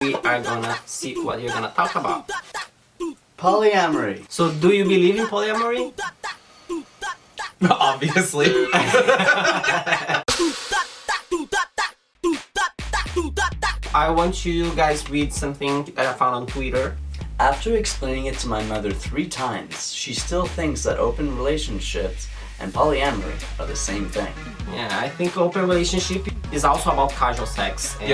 we are gonna see what you're gonna talk about. Polyamory. So, do you believe in polyamory? Obviously. I want you guys read something that I found on Twitter. After explaining it to my mother 3 times, she still thinks that open relationships and polyamory are the same thing. Yeah, I think open relationship is also about casual sex, and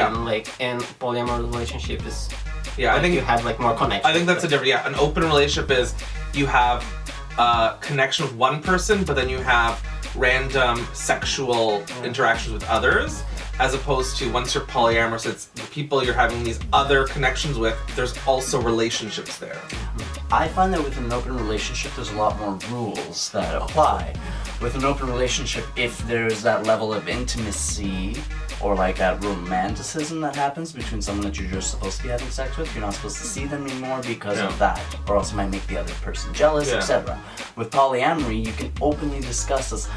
and polyamorous relationship is I think you have like more connection. I think that's a different. Yeah, an open relationship is you have a connection with one person, but then you have random sexual interactions with others. As opposed to once you're polyamorous, it's the people you're having these other connections with, there's also relationships there. I find that with an open relationship, there's a lot more rules that apply. With an open relationship, if there's that level of intimacy or like that romanticism that happens between someone that you're just supposed to be having sex with, you're not supposed to see them anymore because of that, or else it might make the other person jealous, etc. With polyamory, you can openly discuss this.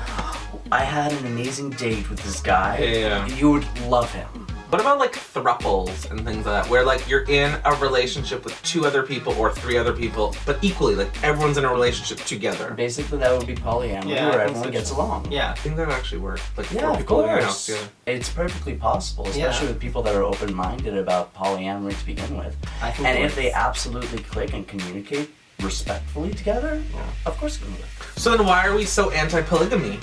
I had an amazing date with this guy. You would love him. What about like thruples and things like that, where like you're in a relationship with 2 other people or 3 other people, but equally, like everyone's in a relationship together? Basically, that would be polyamory, where everyone gets along. Yeah. I think that would actually work. Like 4 of people in your course. house together. It's perfectly possible, especially with people that are open-minded about polyamory to begin with. I think and if they absolutely click and communicate respectfully together, of course it can work. So then why are we so anti-polygamy?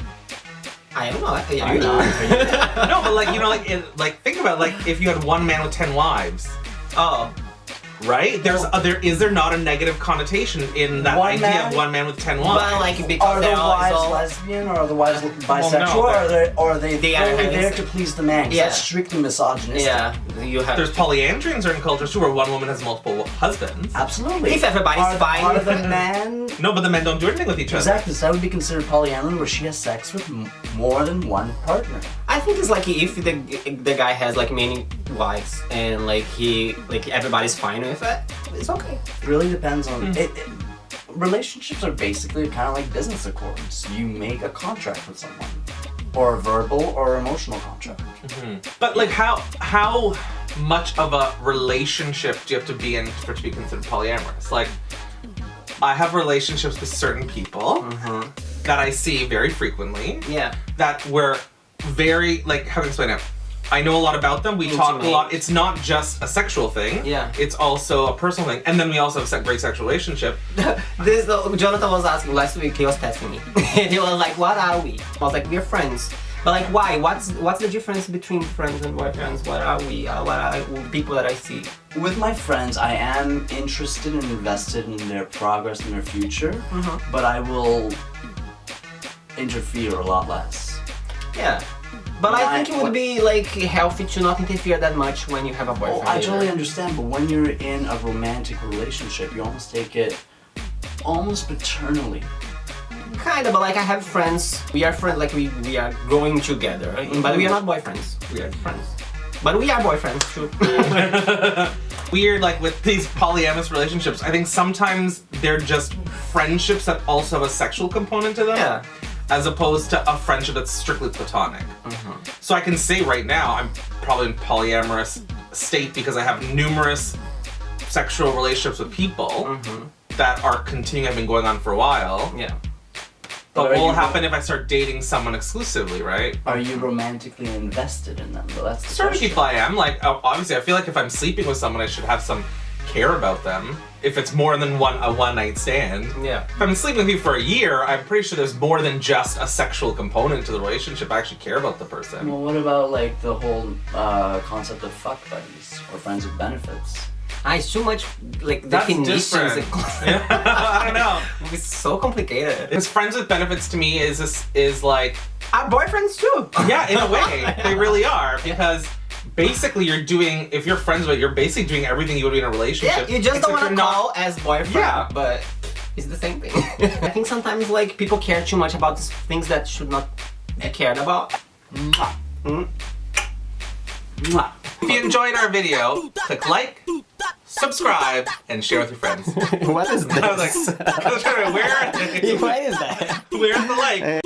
I don't know. Are you not? No, but like, you know, like think about like if you had one man with 10 wives. Oh. Right? Is there not a negative connotation in that idea of one man with 10 wives? Well, like because are the wives lesbian, or are the wives bisexual, or are they only there to please the man? Yeah. That's strictly misogynistic. Yeah, you have. There's polyandry in certain cultures too, where one woman has multiple husbands. Absolutely. If everybody's fine. Are the men? No, but the men don't do anything with each other. Exactly. So that would be considered polyamory, where she has sex with more than one partner. I think it's like if the guy has like many wives and like everybody's fine with it, it's okay. It really depends on relationships are basically kind of like business accords. You make a contract with someone, or a verbal or emotional contract. But like how much of a relationship do you have to be in for it to be considered polyamorous? Like, I have relationships with certain people that I see very frequently. Yeah. That were very, like, how do I explain it? I know a lot about them. We talk a lot. It's not just a sexual thing. Yeah. It's also a personal thing. And then we also have a great sexual relationship. Jonathan was asking last week, he was testing me. And he was like, what are we? I was like, we're friends. But like, why? What's the difference between friends and boyfriends? What are we? What are people that I see? With my friends, I am interested and invested in their progress and their future, but I will interfere a lot less. Yeah. But I think it would be like healthy to not interfere that much when you have a boyfriend. Oh, I totally understand, but when you're in a romantic relationship, you almost take it almost paternally. Kind of, but like I have friends. We are friends. Like we are growing together, but we are not boyfriends. We are friends, but we are boyfriends too. Weird, like with these polyamorous relationships, I think sometimes they're just friendships that also have a sexual component to them. Yeah. As opposed to a friendship that's strictly platonic. So I can say right now, I'm probably in polyamorous state because I have numerous sexual relationships with people that are continuing, have been going on for a while. Yeah. But what will happen if I start dating someone exclusively, right? Are you romantically invested in them? Well, that's the Certain question. people I am. Like, obviously, I feel like if I'm sleeping with someone, I should have some care about them. If it's more than a one-night stand. Yeah. If I've been sleeping with you for a year, I'm pretty sure there's more than just a sexual component to the relationship. I actually care about the person. Well, what about like the whole concept of fuck buddies or friends with benefits? It's too much like That's definitions. different. I don't know. It's so complicated. Because friends with benefits to me is like... Our boyfriends too. Yeah, in a way. They really are. Because basically you're doing, if you're friends with, you're basically doing everything you would do in a relationship. Yeah, you just don't want to call not... as boyfriend, but it's the same thing. I think sometimes like people care too much about things that should not be cared about. If you enjoyed our video, click like, subscribe, and share with your friends. What is this? I was like, where are they? What is that? Where's the like?